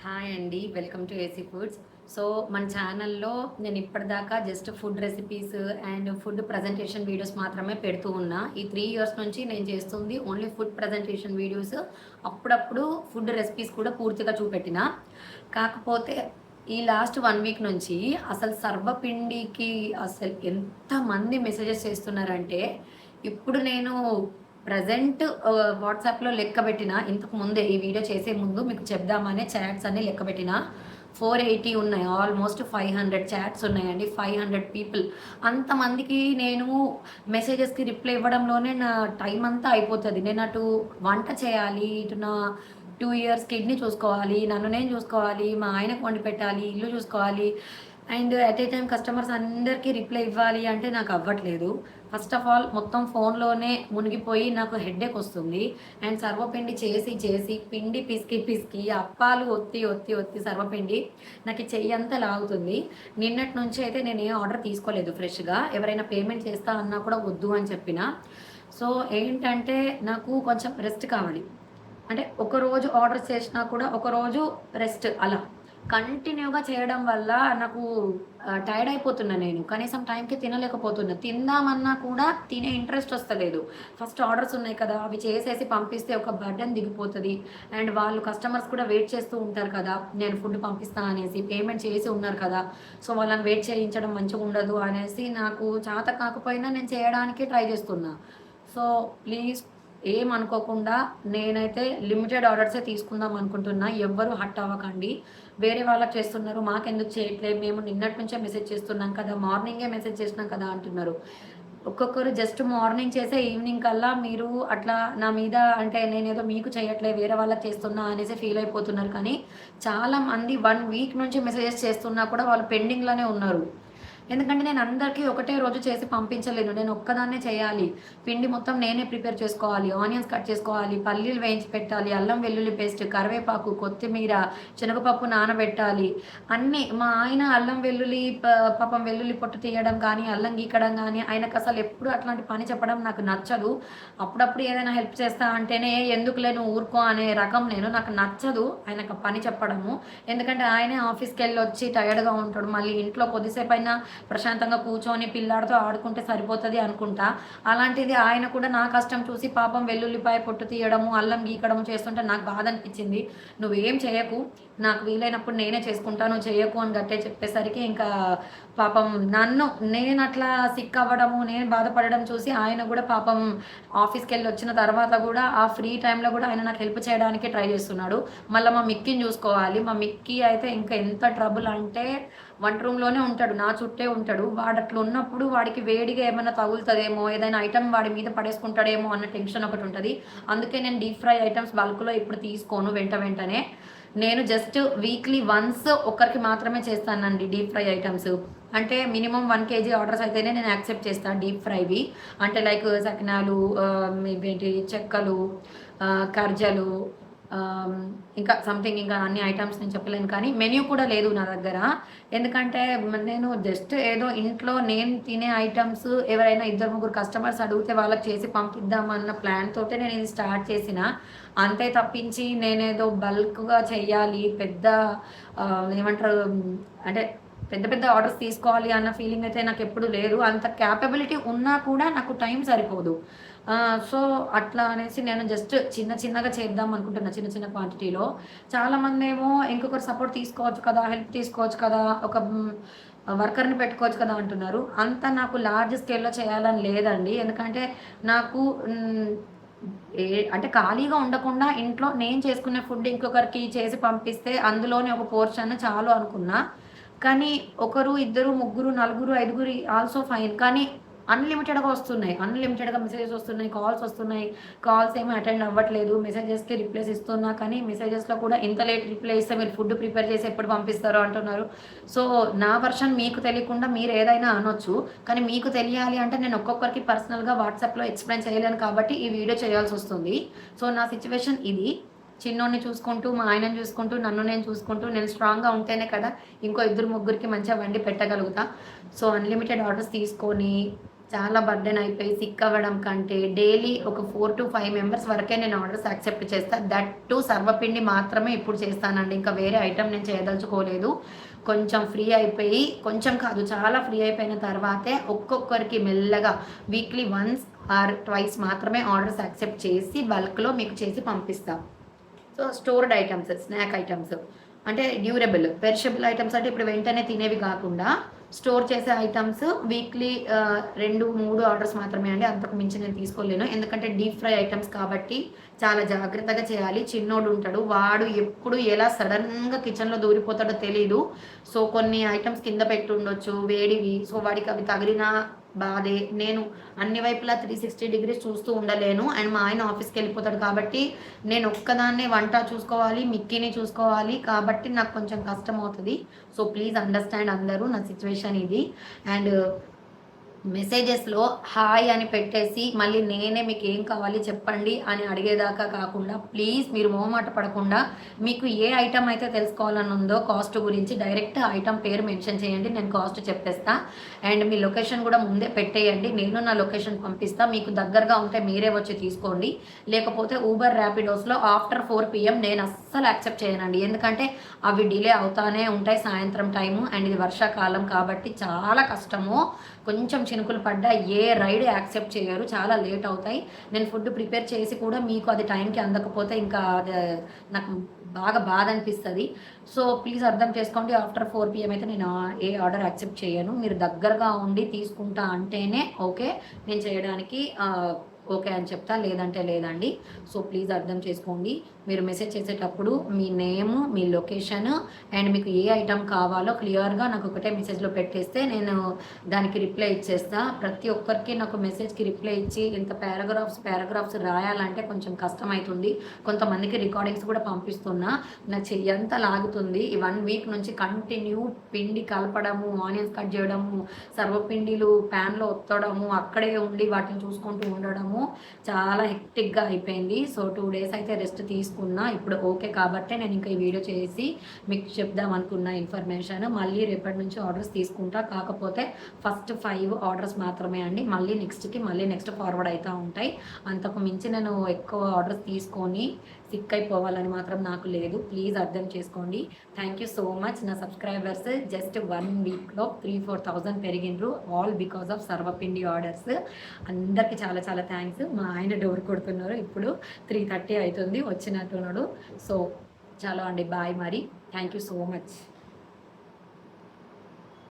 Hi అండి. Welcome to AC foods. So, మన ఛానల్‌లో నేను ఇప్పటిదాకా just food recipes and food presentation videos మాత్రమే పెడుతూ ఉన్నా. ఈ 3 ఇయర్స్ నుంచి నేను చేస్తుంది ఓన్లీ ఫుడ్ ప్రజెంటేషన్ వీడియోస్. అప్పుడప్పుడు ఫుడ్ రెసిపీస్ కూడా పూర్తిగా చూపెట్టినా. కాకపోతే ఈ లాస్ట్ 1 వీక్ నుంచి అసలు సర్వపిండికి అసలు ఎంతమంది మెసేజెస్ చేస్తున్నారంటే, ఇప్పుడు నేను ప్రెజెంట్ వాట్సాప్‌లో లెక్కబెట్టిన ఇంతకు ముందే ఈ వీడియో చేసే ముందు మీకు చెప్దామనే చాట్స్ అన్నీ లెక్కబెట్టిన. 480 ఉన్నాయి. ఆల్మోస్ట్ 500 చాట్స్ ఉన్నాయండి. 500 పీపుల్. అంతమందికి నేను మెసేజెస్‌కి రిప్లై ఇవ్వడంలోనే నా టైం అంతా అయిపోతది. నేను అటు వంట చేయాలి, ఇటు నా 2 ఇయర్స్ కిడ్‌ని చూసుకోవాలి, నన్ను నేను చూసుకోవాలి, మా ఆయనకు వండి పెట్టాలి, ఇల్లు చూసుకోవాలి. And at a time customers అందరికీ రిప్లై ఇవ్వాలి అంటే నాకు అవ్వట్లేదు. ఫస్ట్ ఆఫ్ ఆల్ మొత్తం ఫోన్‌లోనే మునిగిపోయి నాకు హెడ్‌ఏక్ వస్తుంది. అండ్ సర్వపిండి చేసి, చేసి పిండి పిసికి, పిసికి అప్పాలు ఒత్తి సర్వపిండి నాకు ఈ చెయ్యంతా లాగుతుంది. నిన్నటి నుంచి అయితే నేను ఏ ఆర్డర్ తీసుకోలేదు ఫ్రెష్‌గా. ఎవరైనా పేమెంట్ చేస్తా అన్నా కూడా వద్దు అని చెప్పిన. సో, ఏంటంటే నాకు కొంచెం రెస్ట్ కావాలి. అంటే ఒకరోజు ఆర్డర్ చేసినా కూడా ఒకరోజు రెస్ట్ అలా. కంటిన్యూగా చేయడం వల్ల నాకు టైర్డ్ అయిపోతున్నా నేను. కనీసం టైంకి తినలేకపోతున్నా. తిందామన్నా కూడా తినే ఇంట్రెస్ట్ వస్తలేదు. ఫస్ట్ ఆర్డర్స్ ఉన్నాయి కదా! అవి చేసేసి పంపిస్తే ఒక బర్డెన్ దిగిపోతది. అండ్ వాళ్ళు కస్టమర్స్ కూడా వెయిట్ చేస్తూ ఉంటారు కదా! నేను ఫుడ్ పంపిస్తా అనేసి. పేమెంట్ చేసి ఉన్నారు కదా! సో, వాళ్ళని వెయిట్ చేయించడం మంచిగుండదు అనేసి నాకు చేత కాకపోయినా నేను చేయడానికి ట్రై చేస్తున్నా. సో, ప్లీజ్ ఏమనుకోకుండా నేనైతే లిమిటెడ్ ఆర్డర్సే తీసుకుందాం అనుకుంటున్నా. ఎవ్వరు హర్ట్ అవ్వకండి. వేరే వాళ్ళకి చేస్తున్నారు. మాకెందుకు చేయట్లేదు? మేము నిన్నటి నుంచే మెసేజ్ చేస్తున్నాం కదా! మార్నింగే మెసేజ్ చేసినాం కదా! అంటున్నారు. ఒక్కొక్కరు జస్ట్ మార్నింగ్ చేసే ఈవినింగ్ కల్లా మీరు అట్లా నా మీద అంటే నేనేదో మీకు చేయట్లే వేరే వాళ్ళకి చేస్తున్నా అనేసి ఫీల్ అయిపోతున్నారు. కానీ చాలామంది 1 వీక్ నుంచి మెసేజెస్ చేస్తున్నా కూడా వాళ్ళు పెండింగ్‌లోనే ఉన్నారు. ఎందుకంటే నేను అందరికీ ఒకటే రోజు చేసి పంపించలేను. నేను ఒక్కదాన్నే చేయాలి. పిండి మొత్తం నేనే ప్రిపేర్ చేసుకోవాలి. ఆనియన్స్ కట్ చేసుకోవాలి. పల్లీలు వేయించి పెట్టాలి. అల్లం వెల్లుల్లి పేస్ట్, కరివేపాకు, కొత్తిమీర, శనగపప్పు నానబెట్టాలి. అన్నీ మా ఆయన అల్లం వెల్లుల్లి పాపం వెల్లుల్లి పొట్టు తీయడం గానీ, అల్లం గీకడం గానీ ఆయనకసలు ఎప్పుడు అట్లాంటి పని చెప్పడం నాకు నచ్చదు. అప్పుడప్పుడు ఏదైనా హెల్ప్ చేస్తా అంటేనే ఎందుకులే నువ్వు ఊరుకో అనే రకం నేను. నాకు నచ్చదు ఆయనకు పని చెప్పడము. ఎందుకంటే ఆయనే ఆఫీస్‌కెళ్ళొచ్చి టయర్డ్‌గా ఉంటాడు. మళ్ళీ ఇంట్లో కొద్దిసేపైనా ప్రశాంతంగా కూర్చొని పిల్లాడితో ఆడుకుంటే సరిపోతది అనుకుంటా. అలాంటిది ఆయన కూడా నా కష్టం చూసి పాపం వెల్లుల్లిపాయ పొట్టు తీయడము, అల్లం గీకడము చేస్తుంటే నాకు బాధ అనిపించింది. "నువ్వేం చేయకు. నాకు వీలైనప్పుడు నేనే చేసుకుంటా. నువ్వు చెయ్యకు" అని గట్టిగా చెప్పేసరికి ఇంకా పాపం నన్ను నేనట్లా సిక్ అవ్వడము, నేను బాధపడడం చూసి ఆయన గూడా పాపం ఆఫీస్‌కెళ్ళొచ్చిన తర్వాత గూడా ఆ ఫ్రీ టైమ్‌లో గూడా ఆయన నాకు హెల్ప్ చేయడానికి ట్రై చేస్తున్నాడు. మళ్ళా మా మిక్కీని చూసుకోవాలి. మా మిక్కీ అయితే ఇంకా ఎంత ట్రబుల్ అంటే వంట రూమ్‌లోనే ఉంటాడు. నా చుట్టే ఉంటాడు. వాడట్లున్నప్పుడు వాడికి వేడిగా ఏమన్నా తగులుతదేమో, ఏదైనా ఐటెమ్ వాడి మీద పడేసుకుంటాడేమో అన్న టెన్షన్ ఒకటుంటది. అందుకే నేను డీప్ ఫ్రై ఐటెమ్స్ బల్క్‌లో ఇప్పుడు తీసుకోను వెంటనే. నేను జస్ట్ వీక్లీ వన్స్ ఒక్కరికి మాత్రమే చేస్తానండి డీప్ ఫ్రై ఐటెమ్స్. అంటే మినిమమ్ 1 కేజీ ఆర్డర్స్ అయితేనే నేను యాక్సెప్ట్ చేస్తా డీప్ ఫ్రైవి. అంటే లైక్ సకినాలు, ఇవేంటి చెక్కలు, ఖర్జలు, ఆహ్, ఇంకా సంథింగ్ ఇంకా అన్ని ఐటెమ్స్ నేను చెప్పలేను కానీ మెన్యూ కూడా లేదు నా దగ్గర. ఎందుకంటే నేను జస్ట్ ఏదో ఇంట్లో నేను తినే ఐటెమ్స్ ఎవరైనా ఇద్దరు, ముగ్గురు కస్టమర్స్ అడిగితే వాళ్ళకి చేసి పంపిద్దామన్న ప్లాన్ తోటే నేను ఇది స్టార్ట్ చేసిన. అంతే తప్పించి నేనేదో బల్క్‌గా చెయ్యాలి, పెద్ద ఏమంటారు అంటే పెద్ద పెద్ద ఆర్డర్స్ తీసుకోవాలి అన్న ఫీలింగ్ అయితే నాకెప్పుడు లేదు. అంత క్యాపబిలిటీ ఉన్నా కూడా నాకు టైం సరిపోదు. సో, అట్లా అనేసి నేను జస్ట్ చిన్నగా చేద్దాం అనుకుంటున్నా చిన్న చిన్న క్వాంటిటీలో. చాలామందేమో ఇంకొకరి సపోర్ట్ తీసుకోవచ్చు కదా! హెల్ప్ తీసుకోవచ్చు కదా! ఒక వర్కర్‌ని పెట్టుకోవచ్చు కదా! అంటున్నారు. అంత నాకు లార్జ్ స్కేల్‌లో చేయాలని లేదండి. ఎందుకంటే నాకు ఏ అంటే ఖాళీగా ఉండకుండా ఇంట్లో నేను చేసుకునే ఫుడ్ ఇంకొకరికి చేసి పంపిస్తే అందులోనే ఒక పోర్షన్ చాలు అనుకున్నా. కానీ ఒకరు, ఇద్దరు, ముగ్గురు, నలుగురు, ఐదుగురు ఆల్సో ఫైన్. కానీ అన్‌లిమిటెడ్‌గా వస్తున్నాయి. అన్‌లిమిటెడ్‌గా మెసేజెస్ వస్తున్నాయి. కాల్స్ వస్తున్నాయి. కాల్స్ ఏమో అటెండ్ అవ్వట్లేదు. మెసేజెస్‌కి రిప్లైస్ ఇస్తున్నా కానీ మెసేజెస్‌లో కూడా ఇంత లేట్ రిప్లై ఇస్తే మీరు ఫుడ్ ప్రిపేర్ చేసి ఎప్పుడు పంపిస్తారు అంటున్నారు. సో, నా వెర్షన్ మీకు తెలియకుండా మీరు ఏదైనా అనొచ్చు. కానీ మీకు తెలియాలి అంటే నేను ఒక్కొక్కరికి పర్సనల్‌గా వాట్సాప్‌లో ఎక్స్‌ప్లెయిన్ చేయలేను కాబట్టి ఈ వీడియో చేయాల్సొస్తుంది. సో, నా సిట్యుయేషన్ ఇది. చిన్నోడిని చూసుకుంటూ, మా ఆయనని చూసుకుంటూ, నన్ను నేను చూసుకుంటూ, నేను స్ట్రాంగ్‌గా ఉంటేనే కదా ఇంకో ఇద్దరు, ముగ్గురికి మంచిగా వండి పెట్టగలుగుతా. సో, అన్‌లిమిటెడ్ ఆర్డర్స్ తీసుకొని చాలా బర్డెన్ అయిపోయి సిక్ అవ్వడం కంటే డైలీ ఒక 4 to 5 మెంబర్స్ వరకే నేను ఆర్డర్స్ యాక్సెప్ట్ చేస్తాను. దట్ టు సర్వపిండి మాత్రమే ఇప్పుడు చేస్తానండి. ఇంకా వేరే ఐటెం నేను చేయదలుచుకోలేదు. కొంచెం ఫ్రీ అయిపోయి, కొంచెం కాదు చాలా ఫ్రీ అయిపోయిన తర్వాతే ఒక్కొక్కరికి మెల్లగా వీక్లీ వన్స్ ఆర్ ట్వైస్ మాత్రమే ఆర్డర్స్ యాక్సెప్ట్ చేసి బల్క్లో మీకు చేసి పంపిస్తాం. So stored items, snack items అంటే డ్యూరబుల్, పెరిషబుల్ ఐటమ్స్ అంటే ఇప్పుడు వెంటనే తినేవి కాకుండా స్టోర్ చేసే ఐటమ్స్ వీక్లీ 2-3 ఆర్డర్స్ మాత్రమే అండి. అంతకు మించి నేను తీసుకోలేను. ఎందుకంటే డీప్ ఫ్రై ఐటమ్స్ కాబట్టి చాలా జాగ్రత్తగా చేయాలి. చిన్నోడు ఉంటాడు, వాడు ఎప్పుడు ఎలా సడన్గా కిచెన్లో దూరిపోతాడో తెలీదు. సో కొన్ని ఐటమ్స్ కింద పెట్టి ఉండొచ్చు వేడివి, సో వాడికి అవి తగిలిన బాధే. నేను అన్ని వైపులా 360 డిగ్రీస్ చూస్తూ ఉండలేను. అండ్ మా ఆయన ఆఫీస్కి వెళ్ళిపోతాడు కాబట్టి నేను ఒక్కదాన్నే వంట చూసుకోవాలి, మిక్కీని చూసుకోవాలి కాబట్టి నాకు కొంచెం కష్టం అవుతుంది. సో ప్లీజ్ అండర్స్టాండ్ అందరూ నా సిచ్యువేషన్ ఇది. అండ్ మెసేజెస్లో హాయ్ అని పెట్టేసి మళ్ళీ నేనే మీకు ఏం కావాలి చెప్పండి అని అడిగేదాకా కాకుండా ప్లీజ్ మీరు మొహమాట పడకుండా మీకు ఏ ఐటమ్ అయితే తెలుసుకోవాలని ఉందో కాస్ట్ గురించి డైరెక్ట్ ఐటమ్ పేరు మెన్షన్ చేయండి, నేను కాస్ట్ చెప్పేస్తా. అండ్ మీ లొకేషన్ కూడా ముందే పెట్టేయండి, నేను నా లొకేషన్ పంపిస్తా. మీకు దగ్గరగా ఉంటే మీరే వచ్చి తీసుకోండి. లేకపోతే ఊబర్ ర్యాపిడోస్లో ఆఫ్టర్ 4 PM నేను అస్సలు యాక్సెప్ట్ చేయనండి. ఎందుకంటే అవి డిలే అవుతానే ఉంటాయి సాయంత్రం టైము. అండ్ ఇది వర్షాకాలం కాబట్టి చాలా కష్టము. కొంచెం చినుకులు పడ్డా ఏ రైడ్ యాక్సెప్ట్ చేయరు, చాలా లేట్ అవుతాయి. నేను ఫుడ్ ప్రిపేర్ చేసి కూడా మీకు అది టైంకి అందకపోతే ఇంకా నాకు బాగా బాధ అనిపిస్తుంది. సో ప్లీజ్ అర్థం చేసుకోండి, ఆఫ్టర్ 4 PM అయితే నేను ఏ ఆర్డర్ యాక్సెప్ట్ చేయను. మీరు దగ్గరగా ఉండి తీసుకుంటా అంటేనే ఓకే, నేను చేయడానికి ఓకే అని చెప్తా, లేదంటే లేదండి. సో ప్లీజ్ అర్థం చేసుకోండి. మీరు మెసేజ్ చేసేటప్పుడు మీ నేము, మీ లొకేషన్ అండ్ మీకు ఏ ఐటమ్ కావాలో క్లియర్గా నాకు ఒకటే మెసేజ్లో పెట్టేస్తే నేను దానికి రిప్లై ఇచ్చేస్తా. ప్రతి ఒక్కరికి నాకు మెసేజ్కి రిప్లై ఇచ్చి ఇంత పారాగ్రాఫ్స్ రాయాలంటే కొంచెం కష్టమవుతుంది. కొంతమందికి రికార్డింగ్స్ కూడా పంపిస్తున్నా, నా చెయ్యంతా లాగుతుంది. ఈ 1 వీక్ నుంచి కంటిన్యూ పిండి కలపడము, ఆనియన్స్ కట్ చేయడము, సర్వపిండిలు ప్యాన్లో ఒత్తడము, అక్కడే ఉండి వాటిని చూసుకుంటూ ఉండడము చాలా హెక్టిక్గా అయిపోయింది. సో 2 days అయితే రెస్ట్ తీసుకున్నా. ఇప్పుడు ఓకే కాబట్టే నేను ఇంకా ఈ వీడియో చేసి మీకు చెప్దాం అనుకున్న ఇన్ఫర్మేషన్. మళ్ళీ రేపటి నుంచి ఆర్డర్స్ తీసుకుంటా, కాకపోతే ఫస్ట్ 5 ఆర్డర్స్ మాత్రమే అండి. మళ్ళీ నెక్స్ట్ ఫార్వర్డ్ అవుతూ ఉంటాయి. అంతకు మించి నేను ఎక్కువ ఆర్డర్స్ తీసుకొని సిక్ అయిపోవాలని మాత్రం నాకు లేదు. ప్లీజ్ అర్థం చేసుకోండి. Thank you so much. నా సబ్స్క్రైబర్స్ జస్ట్ 1 వీక్లో 3-4,000 పెరిగినరు, all because of sarvapindi orders. అందరికీ చాలా చాలా థ్యాంక్స్. మా ఆయన డోర్ కొడుతున్నారు, ఇప్పుడు 3:30 అవుతుంది, వచ్చినట్టున్నాడు. సో చలో అండి, బాయ్ మరి. Thank you so much.